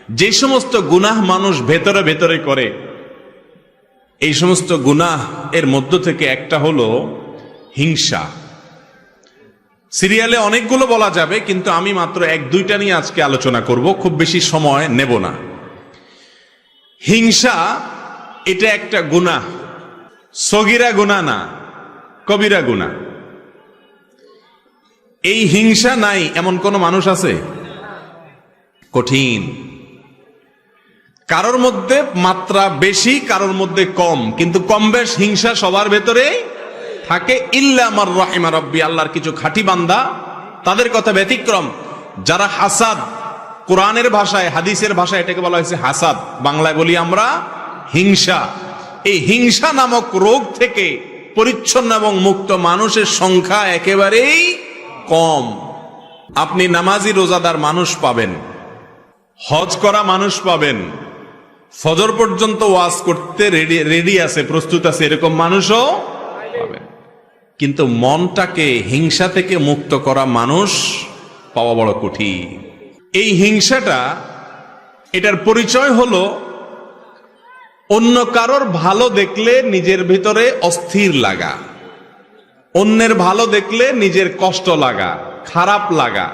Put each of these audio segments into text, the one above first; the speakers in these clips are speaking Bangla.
যে সমস্ত গুনাহ মানুষ ভেতরে ভেতরে করে, এই সমস্ত গুনাহ এর মধ্য থেকে একটা হলো হিংসা। সিরিয়ালে অনেকগুলো বলা যাবে, কিন্তু আমি মাত্র এক দুইটা নিয়ে আজকে আলোচনা করব, খুব বেশি সময় নেব না। হিংসা এটা একটা গুনাহ, সগীরা গুনাহ না, কবিরা গুনাহ। এই হিংসা নাই এমন কোন মানুষ আছে? কঠিন। কারোর মধ্যে মাত্রা বেশি, কারোর মধ্যে কম, কিন্তু কম বেশ হিংসা সবার ভেতরে থাকে। ইল্লা মার রাহিমা রাব্বি, আল্লাহর কিছু খাঁটি বান্দা, তাদের কথা ব্যতিক্রম। যারা হাসাদ, কোরআনের ভাষায় হাদিসের ভাষায় এটাকে বলা হয়েছে হাসাদ, বাংলায় বলি আমরা হিংসা। এই হিংসা নামক রোগ থেকে পরিচ্ছন্ন এবং মুক্ত মানুষের সংখ্যা একেবারেই কম। আপনি নামাজি রোজাদার মানুষ পাবেন, হজ করা মানুষ পাবেন, ফজর পর্যন্ত ওয়াজ করতে রেডি আছে, প্রস্তুত আছে, এরকম মানুষও পাবেন। কিন্তু মনটাকে হিংসা থেকে মুক্ত করা মানুষ পাওয়া বড় কঠিন। এই হিংসাটা, এটার পরিচয় হলো অন্য কারোর ভালো দেখলে নিজের ভিতরে অস্থির লাগা, অন্যের ভালো দেখলে নিজের কষ্ট লাগা, খারাপ লাগা,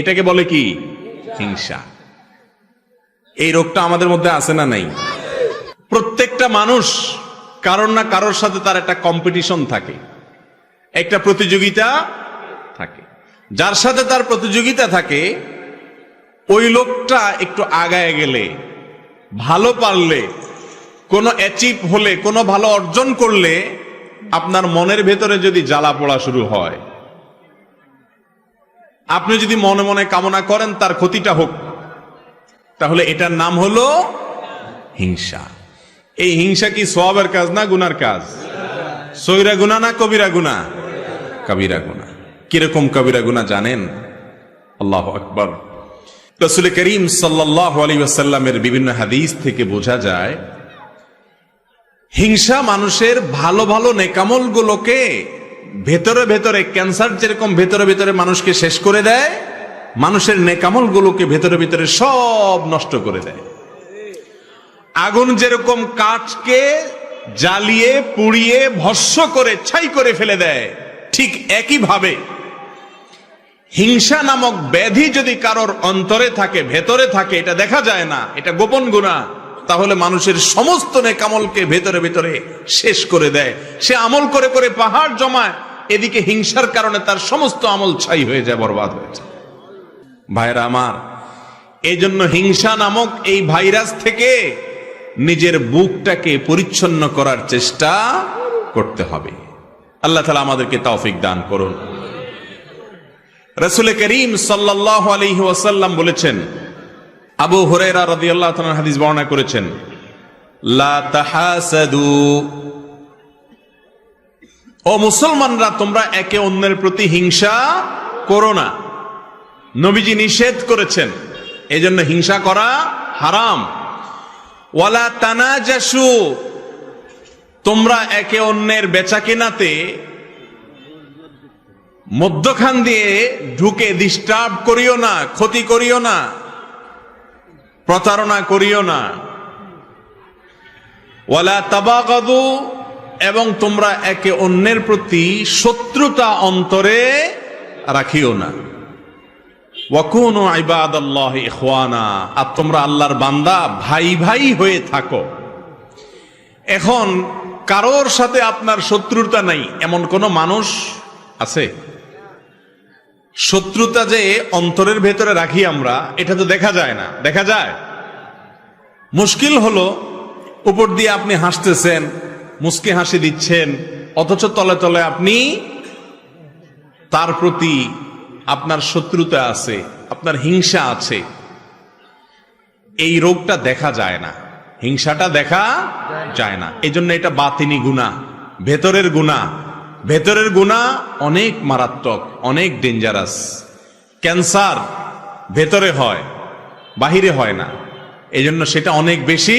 এটাকে বলে কি? হিংসা। এই রোগটা আমাদের মধ্যে আছে না নাই? প্রত্যেকটা মানুষ কারোর না কারোর সাথে তার একটা কম্পিটিশন থাকে, একটা প্রতিযোগিতা থাকে। যার সাথে তার প্রতিযোগিতা থাকে, ওই লোকটা একটু আগায় গেলে, ভালো পারলে, কোনো অ্যাচিভ হলে, কোনো ভালো অর্জন করলে, আপনার মনের ভেতরে যদি জ্বালা পোড়া শুরু হয়, আপনি যদি মনে মনে কামনা করেন তার ক্ষতিটা হোক, তাহলে এটার নাম হলো হিংসা। এই হিংসা কি সওয়াবের কাজ না গুনার কাজ? সগীরা গুনাহ না কবিরা গুনাহ? কবিরা গুনাহ। কিরকম কবিরা গুনাহ জানেন? আল্লাহু আকবার। রাসূল করিম সাল্লাল্লাহু আলাইহি ওয়াসাল্লামের বিভিন্ন হাদিস থেকে বোঝা যায়, হিংসা মানুষের ভালো ভালো নেকামল গুলোকে ভেতরে ভেতরে, ক্যান্সার যেরকম ভেতরে ভেতরে মানুষকে শেষ করে দেয়, মানুষের নেকামল গুলোকে ভেতরে ভেতরে সব নষ্ট করে দেয়। আগুন যেরকম কাঠকে জ্বালিয়ে পুড়িয়ে ভস্ম করে ছাই করে ফেলে দেয়, ঠিক একই ভাবে হিংসা নামক ব্যাধি যদি কারোর অন্তরে থাকে, ভেতরে থাকে, এটা দেখা যায় না, এটা গোপন গুনাহ, তাহলে মানুষের সমস্ত নেকামলকে ভেতরে ভেতরে শেষ করে দেয়। সে আমল করে করে পাহাড় জমায়, এদিকে হিংসার কারণে তার সমস্ত আমল ছাই হয়ে যায়, বরবাদ হয়ে যায়। ভাইরা আমার, এই জন্য হিংসা নামক এই ভাইরাস থেকে নিজের বুকটাকে পরিচ্ছন্ন করার চেষ্টা করতে হবে। আল্লাহ তাআলা আমাদেরকে তৌফিক দান করুন। রাসূল করিম সাল্লাল্লাহু আলাইহি ওয়াসাল্লাম বলেছেন, আবু হুরায়রা রাদিয়াল্লাহু তাআলা হাদিস বর্ণনা করেছেন, লা তাহাসাদু, ও মুসলমানরা তোমরা একে অন্যের প্রতি হিংসা করো না। নবীজি নিষেধ করেছেন, এজন্য হিংসা করা হারাম। ওয়ালা তানাজাসু, তোমরা একে অন্যের বেচাকেনাতে মধ্যখান দিয়ে ঢুকে ডিস্টার্ব করিও না, ক্ষতি করিও না, প্রতারণা করিও না। ওয়ালা তাবাগাদু, এবং তোমরা একে অন্যের প্রতি শত্রুতা অন্তরে রাখিও না। ওয়াকুনু ইবাদাল্লাহি ইখওয়ানা, আর তোমরা আল্লাহর বান্দা ভাই ভাই হয়ে থাকো। এখন কারোর সাথে আপনার শত্রুতা নাই এমন কোন মানুষ আছে? শত্রুতা যে অন্তরের ভেতরে রাখি আমরা, এটা তো দেখা যায় না। দেখা যায়? মুশকিল হলো, উপর দিয়ে আপনি হাসতেছেন, মুস্কি হাসি দিচ্ছেন, অথচ তলে তলে আপনি তার প্রতি আপনার শত্রুতা আছে, আপনার হিংসা আছে। এই রোগটা দেখা যায় না, হিংসাটা দেখা যায় না। এই জন্য এটা বাতিনি গুনাহ, ভেতরের গুনাহ। ভেতরের গুনাহ অনেক মারাত্মক, অনেক ডেঞ্জারাস। ক্যান্সার ভেতরে হয়, বাহিরে হয় না, এই জন্য সেটা অনেক বেশি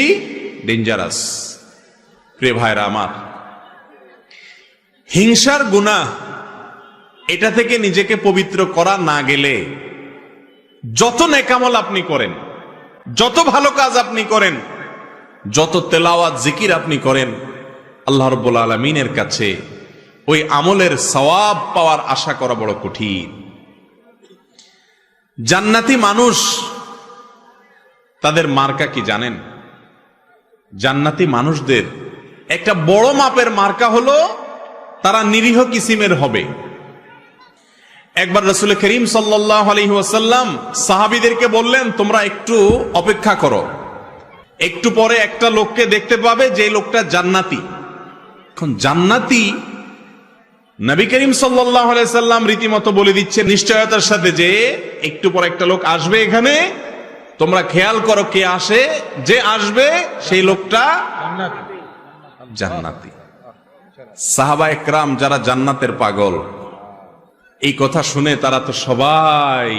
ডেঞ্জারাস। প্রিয় ভাইরা আমার, হিংসার গুনাহ, এটা থেকে নিজেকে পবিত্র করা না গেলে যত নেকামল আপনি করেন, যত ভালো কাজ আপনি করেন, যত তেলাওয়াত জিকির আপনি করেন, আল্লাহ রাব্বুল আলামিনের কাছে ওই আমলের সওয়াব পাওয়ার আশা করা বড় কঠিন। জান্নাতি মানুষ তাদের মার্কা কি জানেন? জান্নাতি মানুষদের একটা বড় মাপের মার্কা হলো তারা নিরীহ কিসিমের হবে। একবার রাসূল করিম সাল্লাল্লাহু আলাইহি ওয়াসাল্লাম সাহাবীদেরকে বললেন, তোমরা একটু অপেক্ষা করো, একটু পরে একটা লোককে দেখতে পাবে যে লোকটা জান্নাতি। এখন জান্নাতি নবী করিম সাল্লাল্লাহু আলাইহি সাল্লাম রীতিমতো বলে দিচ্ছে নিশ্চয়তার সাথে যে একটু পর একটা লোক আসবে এখানে, তোমরা খেয়াল করো কে আসে, যে আসবে সেই লোকটা জান্নাতি। সাহাবা একরাম যারা জান্নাতের পাগল, এই কথা শুনে তারা তো সবাই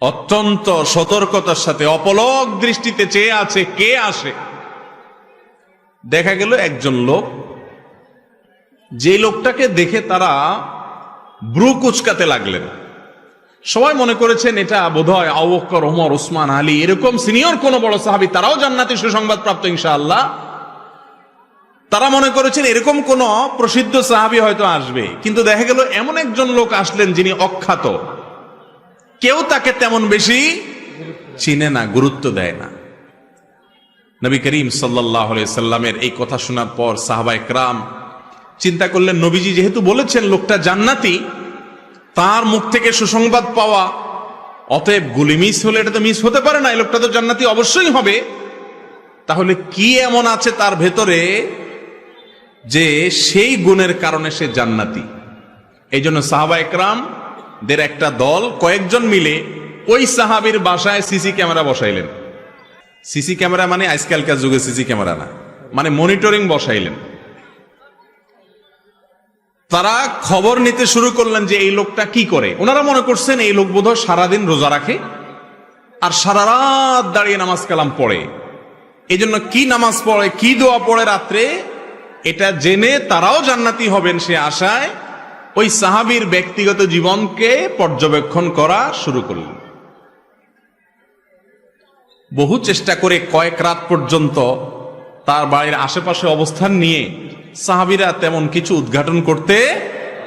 অত্যন্ত সতর্কতার সাথে অপলক দৃষ্টিতে চেয়ে আছে কে আসে। দেখা গেল একজন লোক, যে লোকটাকে দেখে তারা ব্রু কুচকাতে লাগলেন। সবাই মনে করেছেন এটা বোধহয় আবু বকর, ওমর, উসমান, আলী, এরকম সিনিয়র কোন বড় সাহাবী, তারাও জান্নাতি সুসংবাদ প্রাপ্ত ইনশাআল্লাহ। তারা মনে করেছেন এরকম কোন প্রসিদ্ধ সাহাবী হয়তো আসবে, কিন্তু দেখা গেল এমন একজন লোক আসলেন যিনি অখ্যাত, কেউ তাকে তেমন বেশি চিনে না, গুরুত্ব দেয় না। নবী করিম সাল্লাল্লাহু আলাইহি সাল্লামের এই কথা শোনার পর সাহাবা একরাম চিন্তা করলেন, নবীজি যেহেতু বলেছেন লোকটা জান্নাতি, তার মুখ থেকে সুসংবাদ পাওয়া, অতএব গুলি মিস হলে এটা তো মিস হতে পারে না, এই লোকটা তো জান্নাতি অবশ্যই হবে। তাহলে কি এমন আছে তার ভেতরে যে সেই গুণের কারণে সে জান্নাতি? এই জন্য সাহাবা একরাম দের একটা দল কয়েকজন মিলে ওই সাহাবীর বাসায় সিসি ক্যামেরা বসাইলেন। সিসি ক্যামেরা মানে আজকালকার যুগে সিসি ক্যামেরা না, মানে মনিটরিং বসাইলেন। তারা খবর নিতে শুরু করলেন যে এই লোকটা কি করে। ওনারা মনে করছেন এই লোক বোধহয় সারাদিন রোজা রাখে আর সারা রাত দাঁড়িয়ে নামাজ কালাম পড়ে, এই জন্য কি নামাজ পড়ে, কি দোয়া পড়ে রাত্রে, এটা জেনে তারাও জান্নাতি হবেন সে আশায় ওই সাহাবীর ব্যক্তিগত জীবনকে পর্যবেক্ষণ করা শুরু করলেন। বহু চেষ্টা করে কয়েক রাত পর্যন্ত তার বাড়ির আশেপাশে অবস্থান নিয়ে সাহাবীরা তেমন কিছু উদ্ঘাটন করতে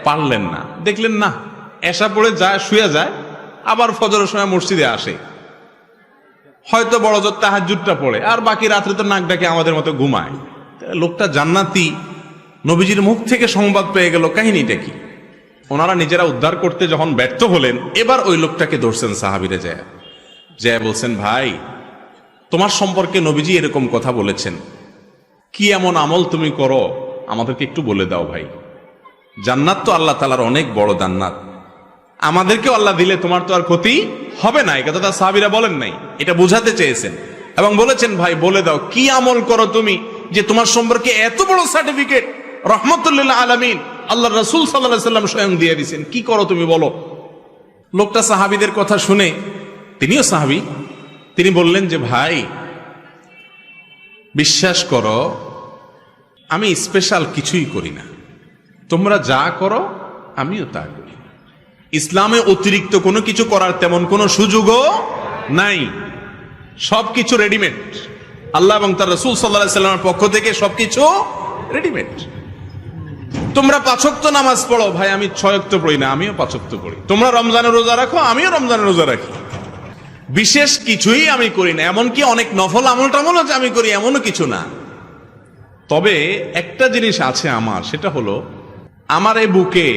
পারলেন না। দেখলেন না, এশা পড়ে যায়, শুয়ে যায়, আবার ফজরের সময় মসজিদে আসে, হয়তো বড় জোর তাহাজ্জুদটা পড়ে, আর বাকি রাত্রে তো নাক ডাকে আমাদের মতো ঘুমায়। লোকটা জান্নাতি, নবীজির মুখ থেকে সংবাদ পেয়ে গেল, কাহিনীটা কি? ওনারা নিজেরা উদ্ধার করতে যখন ব্যর্থ হলেন, এবার ওই লোকটাকে ধরছেন সাহাবীরা, যায় বলছেন, ভাই তোমার সম্পর্কে নবীজি এরকম কথা বলেছেন, কি এমন আমল তুমি করো আমাদেরকে একটু বলে দাও ভাই। জান্নাত তো আল্লাহ তাআলার অনেক বড় জান্নাত, আমাদেরকেও আল্লাহ দিলে তোমার তো আর ক্ষতি হবে না। এই কথাটা সাহাবীরা বলেন নাই, এটা বোঝাতে চেয়েছেন এবং বলেছেন, ভাই বলে দাও কি আমল করো তুমি যে তোমার সম্পর্কে এত বড় সার্টিফিকেট রহমতুল্লিল আলামিন আল্লাহ রাসূল সাল্লাল্লাহু আলাইহি ওয়াসাল্লাম স্বয়ং দিয়ে দিয়েছেন, কি করো তুমি বলো। লোকটা সাহাবীদের কথা শুনে, তিনিও সাহাবী, তিনি বললেন যে ভাই বিশ্বাস করো আমি স্পেশাল কিছুই করি না, তোমরা যা করো আমিও তা করি। ইসলামে অতিরিক্ত কোনো কিছু করার তেমন কোনো সুযোগও নাই, সবকিছু রেডিমেড। আল্লাহ এবং তার রাসূল সাল্লাল্লাহু আলাইহি ওয়াসাল্লামের পক্ষ থেকে সবকিছু রেডিমেড। তোমরা 5 ওয়াক্ত নামাজ পড়ো, ভাই আমি 6 ওয়াক্ত পড়ি না, আমিও 5 ওয়াক্ত পড়ি। তোমরা রমজানের রোজা রাখো, আমিও রমজানের রোজা রাখি। বিশেষ কিছুই আমি করি না, এমনকি অনেক নফল আমল টামলও যে আমি করি এমনও কিছু না। তবে একটা জিনিস আছে আমার, সেটা হলো আমার এই বুকে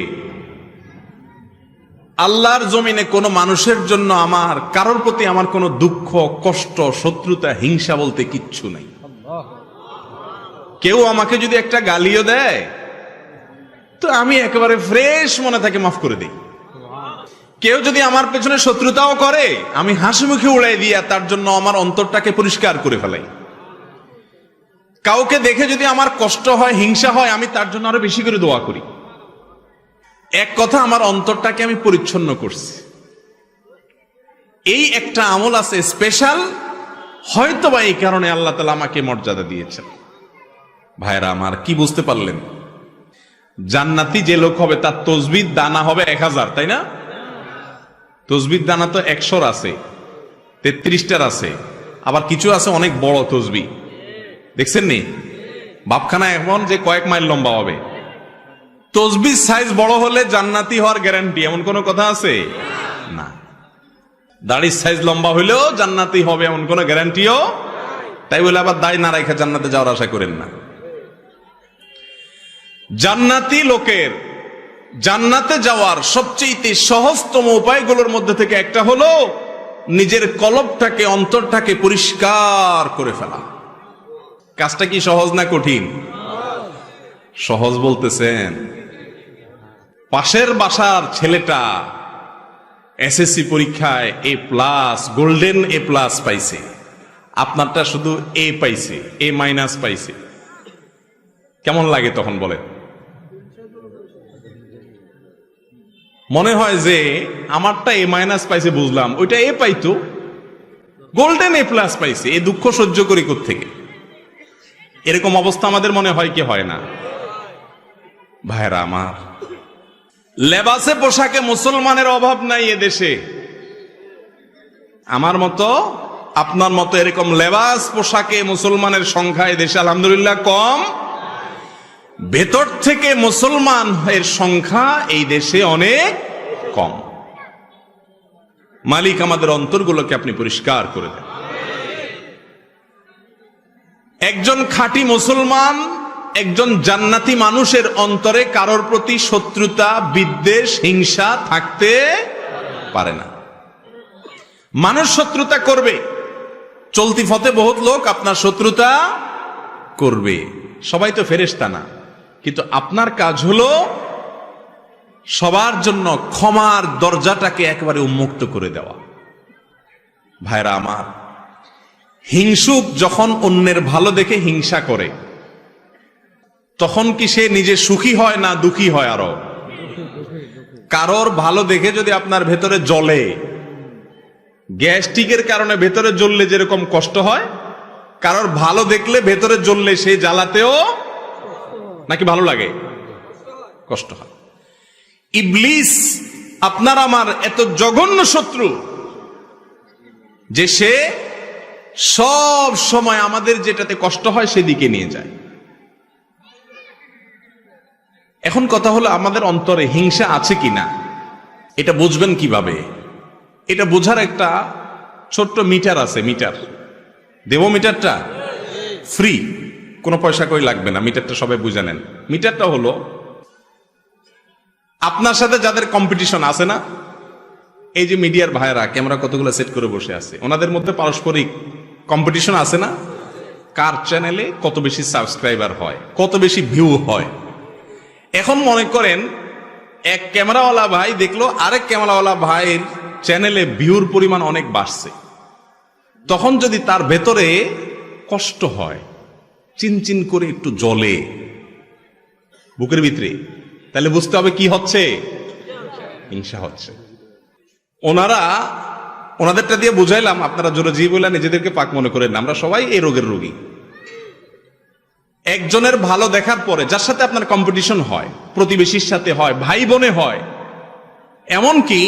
আল্লাহর জমিনে কোনো মানুষের জন্য আমার কারোর প্রতি আমার কোনো দুঃখ, কষ্ট, শত্রুতা, হিংসা বলতে কিচ্ছু নাই। কেউ আমাকে যদি একটা গালিও দেয় তো আমি একেবারে ফ্রেশ মনে থাকে মাফ করে দিই। কেউ যদি আমার পেছনে শত্রুতাও করে আমি হাসি মুখে উড়াই দিয়া তার জন্য আমার অন্তরটাকে পরিষ্কার করে ফেলাই। কাউকে দেখে যদি আমার কষ্ট হয়, হিংসা হয়, আমি তার জন্য আরো বেশি করে দোয়া করি। এক কথা, আমার অন্তরটাকে আমি পরিচ্ছন্ন করছি। এই একটা আমল আছে স্পেশাল, হয়তো বা এই কারণে আল্লাহ তাআলা আমাকে মর্যাদা দিয়েছেন। ভাইরা আমার, কি বুঝতে পারলেন? জান্নাতি যে লোক হবে তার তসবিহ দানা হবে 1000, তাই না? তসবিহ দানা তো 100 আছে, 33টার আছে, আবার কিছু আছে অনেক বড় তসবি, দেখছেন নি? বাপখানা এমন যে কয়েক মাইল লম্বা হবে। তসবির সাইজ বড় হলে জান্নাতি হওয়ার গ্যারান্টি এমন কোনো কথা আছে না। দাড়ির সাইজ লম্বা হইলেও জান্নাতি হবে এমন কোনো গ্যারান্টিও, তাই বলে আবার দাড়ি না রাখা জান্নাতে যাওয়ার আশা করেন না। জান্নাতি লোকের জান্নাতে যাওয়ার সবচেয়ে সহজতম উপায়গুলোর মধ্যে থেকে একটা হলো নিজের কলবটাকে, অন্তরটাকে পরিষ্কার করে ফেলা। কাজটা কি সহজ না কঠিন? সহজ বলতেছেন? পাশের বাসার ছেলেটা এসএসসি পরীক্ষায় A+, গোল্ডেন A+ পাইছে, আপনারটা শুধু A পাইছে, A- পাইছে, কেমন লাগে তখন বলে? মনে হয় যে আমারটা A- পাইছে বুঝলাম, ওইটা A পাইতো, গোল্ডেন A+ পাইছে, এই দুঃখ সহ্য করি কোত্থেকে? এরকম অবস্থা আমাদের মনে হয় কি হয় না? ভাইরা আমার, লেবাসে পোশাকে মুসলমানের অভাব নাই এদেশে। আমার মতো আপনার মতো এরকম লেবাস পোশাকে মুসলমানের সংখ্যা এদেশে আলহামদুলিল্লাহ কম। ভেতর থেকে মুসলমান এর সংখ্যা এই দেশে অনেক কম। মালিক আমাদের অন্তরগুলোকে আপনি পরিষ্কার করে দেন। একজন খাঁটি মুসলমান, একজন জান্নাতি মানুষের অন্তরে কারোর প্রতি শত্রুতা, বিদ্বেষ, হিংসা থাকতে পারে না। মানুষ শত্রুতা করবে, চলতি পথে বহুত লোক আপনার শত্রুতা করবে, সবাই তো ফেরেশতা না, কিন্তু আপনার কাজ হলো সবার জন্য ক্ষমার দরজাটাকে একেবারে উন্মুক্ত করে দেওয়া। ভাইরা আমার, হিংসুক যখন অন্যের ভালো দেখে হিংসা করে, তখন কি সে নিজে সুখী হয় না দুঃখী হয়? আরো কারোর ভালো দেখে যদি আপনার ভেতরে জ্বলে, গ্যাস্ট্রিকের কারণে ভেতরে জ্বললে যেরকম কষ্ট হয়, কারোর ভালো দেখলে ভেতরে জ্বললে সেই জ্বালাতেও নাকি ভালো লাগে? কষ্ট হয়। ইবলিস আপনার আমার এত জঘন্য শত্রু যে সে সব সময় আমাদের যেটাতে কষ্ট হয় সেদিকে নিয়ে যায়। এখন কথা হলো আমাদের অন্তরে হিংসা আছে কিনা এটা বুঝবেন কিভাবে? এটা বোঝার একটা ছোট্ট মিটার আছে। মিটার দেব, মিটারটা ফ্রি, কোনো পয়সা কই লাগবে না। মিটারটা সবাই বুঝে নেন। মিটারটা হলো আপনার সাথে যাদের কম্পিটিশন আছে না, এই যে মিডিয়ার ভাইরা ক্যামেরা কতগুলো সেট করে বসে আছে, ওনাদের মধ্যে পারস্পরিক কম্পিটিশন আছে না? কার চ্যানেলে কত বেশি সাবস্ক্রাইবার হয়, কত বেশি ভিউ হয়। এখন মনে করেন এক ক্যামেরাওয়ালা ভাই দেখলো আরেক ক্যামেরাওয়ালা ভাইয়ের চ্যানেলে ভিউর পরিমাণ অনেক বাড়ছে, তখন যদি তার ভেতরে কষ্ট হয়, চিনচিন করে একটু জ্বলে বুকের ভিতরে, তাহলে বুঝতে হবে কি হচ্ছে? হিংসা হচ্ছে। ওনাদেরটা দিয়ে বুঝাইলাম, আপনারা জোরে জি বললেন, নিজেদেরকে পাক মনে করেন না, আমরা সবাই এই রোগের রোগী। একজনের ভালো দেখার পরে যার সাথে আপনার কম্পিটিশন হয়, প্রতিবেশীর সাথে হয়, ভাই বোনে হয়, এমনকি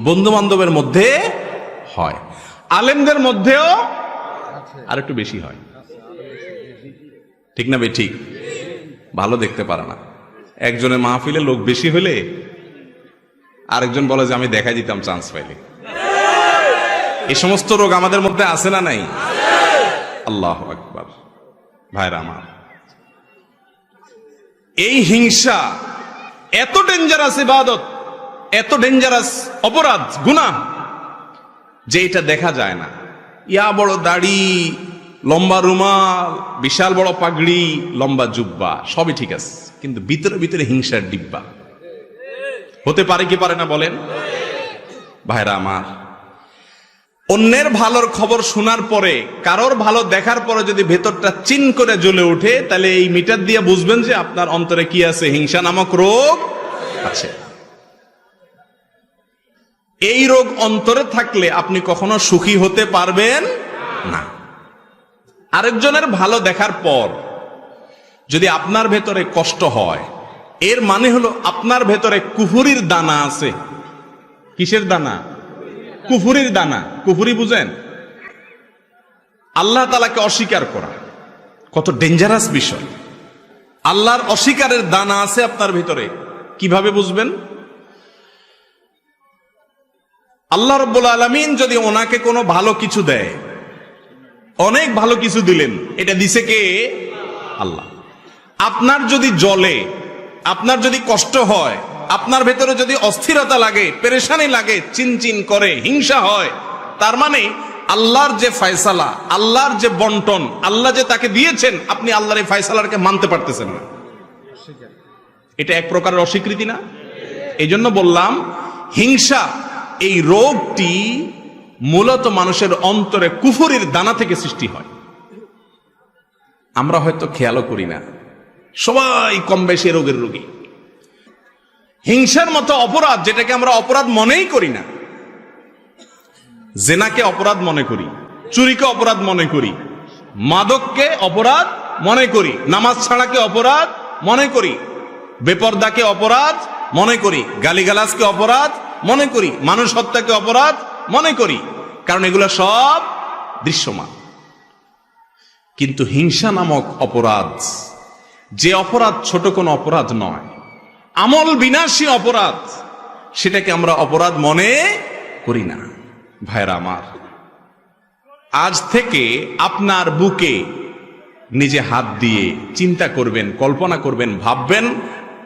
বন্ধু বান্ধবের মধ্যে হয়, আলেমদের মধ্যেও আর একটু বেশি হয়। ঠিক না বে ঠিক? ভালো দেখতে পারে না। একজনের মাহফিলে লোক বেশি হলে আরেকজন বলে যে আমি দেখাই দিতাম চান্স পাইলে। এই সমস্ত রোগ আমাদের মধ্যে আছে না নাই? আল্লাহু আকবার। ভাইরা আমার, এই হিংসা এত ডেঞ্জারাস ইবাদত, এত ডেঞ্জারাস অপরাধ, গুনাহ, যে এটা দেখা যায় না। ইয়া বড় দাড়ি, লম্বা রুমাল, বিশাল বড় পাগড়ি, লম্বা জুব্বা, সবই ঠিক আছে, কিন্তু ভিতরে ভিতরে হিংসার ডিব্বা। হতে পারে কি পারে না বলেন? ভাইরা আমার, অন্যের ভালোর খবর শোনার পরে, কারোর ভালো দেখার পরে যদি ভেতরটা চিন করে জ্বলে ওঠে, তাহলে এই মিটার দিয়ে বুঝবেন যে আপনার অন্তরে কি আছে? হিংসা নামক রোগ আছে। এই রোগ অন্তরে থাকলে আপনি কখনো সুখী হতে পারবেন না। আরেকজনের ভালো দেখার পর যদি আপনার ভেতরে কষ্ট হয়, এর মানে হলো আপনার ভেতরে কুফুরির দানা আছে। কিসের দানা? কুফুরির দানা। কুফুরি বুঝেন? আল্লাহ তাআলাকে অস্বীকার করা কত ডেঞ্জারাস বিষয়। আল্লাহর অস্বীকারের দানা আছে আপনার ভিতরে, কিভাবে বুঝবেন? আল্লাহ রাব্বুল আলামিন যদি ওনাকে কোনো ভালো কিছু দেয়, অনেক ভালো কিছু দিলেন, এটা দিছে কে? আল্লাহ। আপনার যদি জ্বলে, আপনার যদি কষ্ট হয়, আপনার ভেতরে যদি অস্থিরতা লাগে, পেরেশানি লাগে, চিনচিন করে, হিংসা হয়, তার মানে আল্লাহর যে ফয়সালা, আল্লাহর যে বন্টন, আল্লাহ যে তাকে দিয়েছেন, আপনি আল্লাহর এই ফয়সালাকে মানতে পারতেছেন না। এটা এক প্রকারের অস্বীকৃতি না? এই জন্য বললাম, হিংসা এই রোগটি মূলত মানুষের অন্তরে কুফরির দানা থেকে সৃষ্টি হয়। আমরা হয়তো খেয়ালও করি না, সবাই কম বেশি রোগের রোগী। হিংসার মতো অপরাধ, যেটাকে আমরা অপরাধ মনেই করি না, জেনাকে অপরাধ মনে করি, চুরিকে অপরাধ মনে করি, মাদককে অপরাধ মনে করি, নামাজ ছাড়াকে অপরাধ মনে করি, বেপরদাকে অপরাধ মনে করি, গালিগালাজকে অপরাধ মনে করি, মানুষ হত্যাকে অপরাধ মনে করি, কারণ এগুলো সব দৃশ্যমান। কিন্তু হিংসা নামক অপরাধ, যে অপরাধ ছোট কোনো অপরাধ নয়, আমল বিনাশী অপরাধ, সেটাকে আমরা অপরাধ মনে করি না। ভাইরা আমার, আজ থেকে আপনার বুকে নিজে হাত দিয়ে চিন্তা করবেন, কল্পনা করবেন, ভাববেন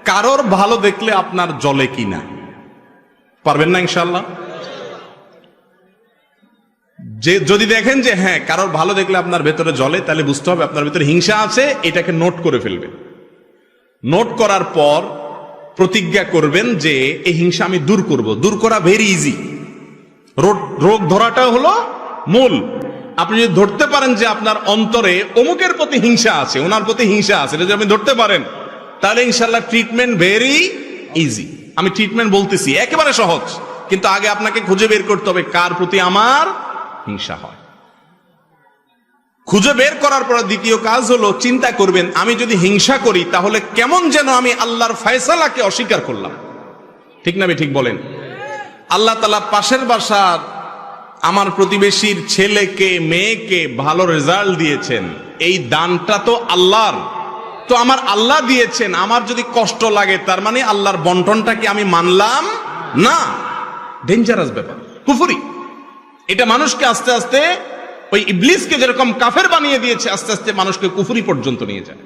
কারোর ভালো দেখলে আপনার জ্বলে কিনা। পারবেন না ইনশাআল্লাহ? যে যদি দেখেন যে হ্যাঁ কারোর ভালো দেখলে আপনার ভেতরে জ্বলে, তাহলে বুঝতে হবে আপনার ভেতরে হিংসা আছে, এটাকে নোট করে ফেলবেন। নোট করার পর প্রতিজ্ঞা করবেন যে এই হিংসা আমি দূর করব। দূর করা ভেরি ইজি, রোগ ধরাটা হলো মূল। আপনি যদি ধরতে পারেন যে আপনার অন্তরে অমুকের প্রতি হিংসা আছে, ওনার প্রতি হিংসা আছে, এটা যদি আপনি ধরতে পারেন, তাহলে ইনশাআল্লাহ ট্রিটমেন্ট ভেরি ইজি। আমি ট্রিটমেন্ট বলতেছি একেবারে সহজ, কিন্তু আগে আপনাকে খুঁজে বের করতে হবে কার প্রতি আমার হিংসা হয়। খুঁজে বের করার পর দ্বিতীয় কাজ হলো চিন্তা করবেন, আমি যদি হিংসা করি তাহলে কেমন যেন আমি আল্লাহর ফয়সালাকে অস্বীকার করলাম। ঠিক না? ঠিক বলেন। আল্লাহ তাআলা পাশের বাসার আমার প্রতিবেশীর ছেলেকে মেয়েকে ভালো রেজাল্ট দিয়েছেন, এই দানটা তো আল্লাহর, তো আমার আল্লাহ দিয়েছেন, আমার যদি কষ্ট লাগে তার মানে আল্লাহর বন্টনটাকে আমি মানলাম না। ডেঞ্জারাস ব্যাপার, কুফরি। এটা মানুষকে আস্তে আস্তে ওই ইবলিসকে যেরকম কাফের বানিয়ে দিয়েছে, আস্তে আস্তে মানুষকে কুফরি পর্যন্ত নিয়ে যায়।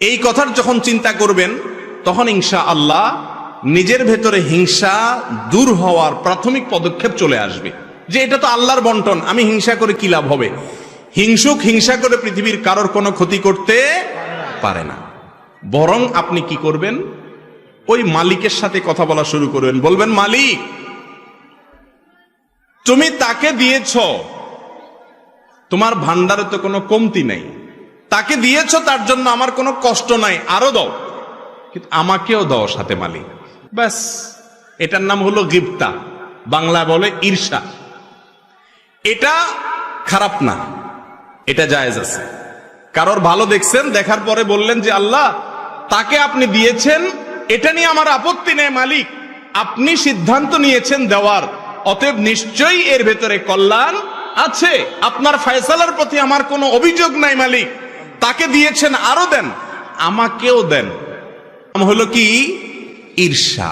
এই কথার যখন চিন্তা করবেন, তখন ইনশাআল্লাহ নিজের ভেতরে হিংসা দূর হওয়ার প্রাথমিক পদক্ষেপ চলে আসবে, যে এটা তো আল্লাহর বন্টন, আমি হিংসা করে কি লাভ হবে? হিংসুক হিংসা করে পৃথিবীর কারোর কোনো ক্ষতি করতে পারে না। বরং আপনি কি করবেন, ওই মালিকের সাথে কথা বলা শুরু করবেন। বলবেন, মালিক তুমি তাকে দিয়েছ, তোমার ভান্ডারে তো কোনো কমতি নেই, তাকে দিয়েছ, তার জন্য আমার কোনো কষ্ট নাই, আরো দাও, কিন্তু আমাকেও দাও সাথে মালিক। ব্যাস, এটার নাম হলো গিবতা, বাংলা বলে ঈর্ষা। এটা খারাপ না, এটা জায়েজ আছে। কারোর ভালো দেখছেন, দেখার পরে বললেন যে আল্লাহ তাকে আপনি দিয়েছেন, এটা নিয়ে আমার আপত্তি নেই মালিক, আপনি সিদ্ধান্ত নিয়েছেন দেওয়ার, অতএব নিশ্চয়ই এর ভেতরে কল্যাণ আছে, আপনার ফয়সালার প্রতি আমার কোনো অভিযোগ নাই মালিক, তাকে দিয়েছেন আরো দেন, আমাকেও দেন। হলো কি? ঈর্ষা।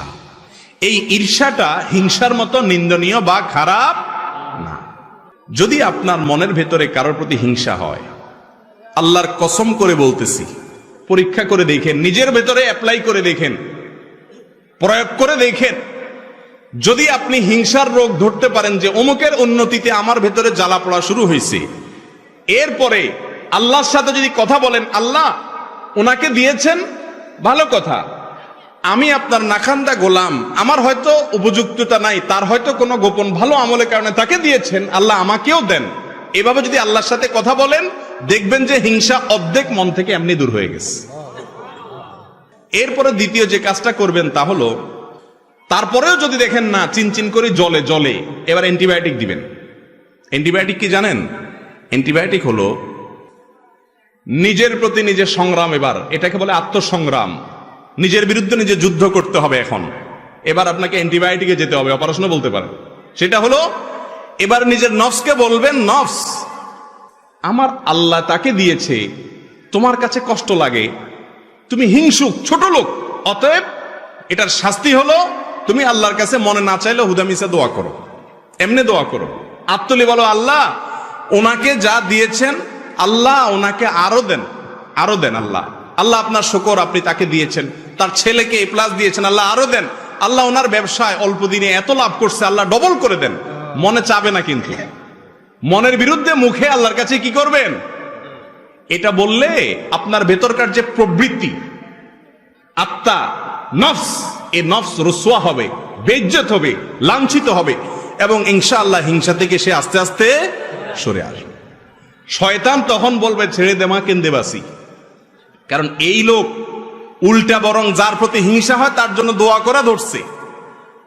এই ঈর্ষাটা হিংসার মতো নিন্দনীয় বা খারাপ না। যদি আপনার মনের ভেতরে কারোর প্রতি হিংসা হয়, আল্লাহর কসম করে বলতেছি, পরীক্ষা করে দেখেন, নিজের ভেতরে অ্যাপ্লাই করে দেখেন, প্রয়োগ করে দেখেন। যদি আপনি হিংসার রোগ ধরতে পারেন যে অমুকের উন্নতিতে আমার ভেতরে জ্বালা পড়া শুরু হয়েছে, এরপরে আল্লাহর সাথে যদি কথা বলেন, আল্লাহ ওনাকে দিয়েছেন, ভালো কথা, আমি আপনার নাখান্দা গোলাম, আমার হয়তো উপযুক্ততা নাই, তার হয়তো কোনো গোপন ভালো আমলের কারণে তাকে দিয়েছেন, আল্লাহ আমাকেও দেন। এভাবে যদি আল্লাহর সাথে কথা বলেন, দেখবেন যে হিংসা অর্ধেক মন থেকে এমনি দূর হয়ে গেছে। এরপরে দ্বিতীয় যে কাজটা করবেন তা হলো, তারপরেও যদি দেখেন না চিনচিন করে জ্বলে, এবার অ্যান্টিবায়োটিক দিবেন। অ্যান্টিবায়োটিক কি জানেন? অ্যান্টিবায়োটিক হলো নিজের প্রতি নিজের সংগ্রাম। এবার এটাকে বলে আত্মসংগ্রাম। নিজের বিরুদ্ধে নিজে যুদ্ধ করতে হবে। এখন এবার আপনাকে অ্যান্টিবায়োটিকে যেতে হবে, অপারেশনও বলতে পারেন। সেটা হলো এবার নিজের নফসকে বলবেন, নফস আমার আল্লাহ তাকে দিয়েছে, তোমার কাছে কষ্ট লাগে, তুমি হিংসুক, ছোট লোক, অতএব এটার শাস্তি হলো তুমি আল্লাহর কাছে মনে না চাইলে হুদামিসা দোয়া করো, এমনি দোয়া করো, আত্মলি বলো আল্লাহ ওনাকে যা দিয়েছেন আল্লাহ ওনাকে আরো দেন, আরো দেন আল্লাহ, আল্লাহ আপনার শুকর, আপনি তাকে দিয়েছেন, তার ছেলেকে এ প্লাস দিয়েছেন, আল্লাহ আরো দেন, আল্লাহ ওনার ব্যবসায় অল্প দিনে এত লাভ করছে, আল্লাহ ডবল করে দেন। মনে চাবে না, কিন্তু মনের বিরুদ্ধে মুখে আল্লাহর কাছে কি করবেন? এটা বললে আপনার ভেতরকার যে প্রবৃত্তি, আত্মা, নফস, এই নফস রুসওয়া হবে, বেইজ্জত হবে, লাঞ্ছিত হবে, এবং ইনশাআল্লাহ হিংসা থেকে সে আস্তে আস্তে সরে আসবে। শয়তান তখন বলবে ছেড়ে দেমা কেন্দেবাসি, কারণ এই লোক উল্টা বরং যার প্রতি হিংসা হয় তার জন্য দোয়া করা ধরছে।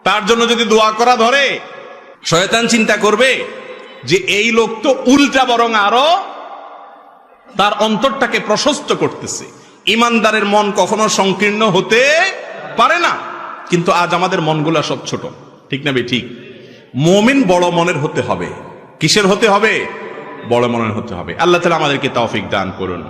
তার জন্য যদি দোয়া করা ধরে, শয়তান চিন্তা করবে যে এই লোক তো উল্টা বরং আরো তার অন্তরটাকে প্রশস্ত করতেছে। ইমানদারের মন কখনো সংকীর্ণ হতে পারে না, কিন্তু আজ আমাদের মনগুলা সব ছোট, ঠিক না ভাই? ঠিক। মুমিন বড় মনের হতে হবে। কিসের হতে হবে? বড় মনের হতে হবে। আল্লাহ তাআলা আমাদেরকে তৌফিক দান করুন।